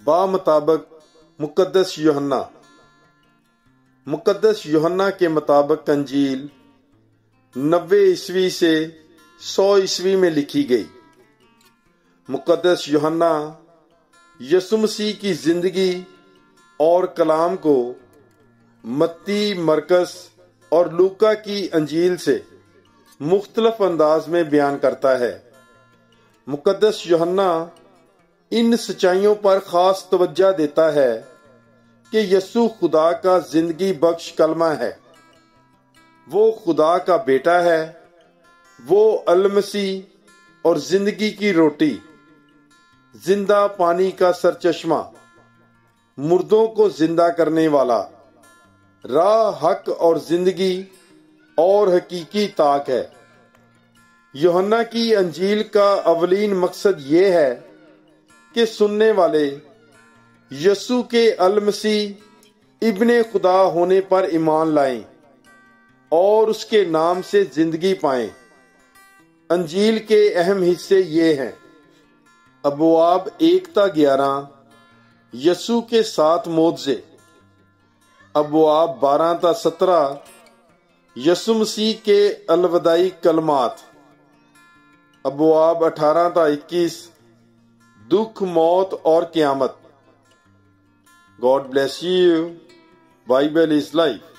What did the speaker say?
مطابق مقدس یوحنا کے مطابق انجیل 90 عیسوی سے 100 عیسوی میں لکھی گئی۔ مقدس یوحنا یسوع مسیح کی زندگی اور کلام کو متی، مرکز اور لوکا کی انجیل سے مختلف انداز میں بیان کرتا ہے۔ مقدس یوحنا ان سچائیوں پر خاص توجہ دیتا ہے کہ یسوع خدا کا زندگی بخش کلمہ ہے، وہ خدا کا بیٹا ہے، وہ المسیح اور زندگی کی روٹی، زندہ پانی کا سرچشمہ، مردوں کو زندہ کرنے والا، راہ، حق اور زندگی اور حقیقی طاق ہے۔ یوحنا کی انجیل کا اولین مقصد یہ ہے کہ سننے والے یسوع کے المسیح ابن خدا ہونے پر ایمان لائیں اور اس کے نام سے زندگی پائیں۔ انجیل کے اہم حصے یہ ہیں: ابواب 1-11 یسوع کے 7 معجزے، ابواب 12-17 یسوع مسیح کے الوداعی کلمات، ابواب 18-21 دکھ، موت اور قیامت۔ God bless you. Bible is life.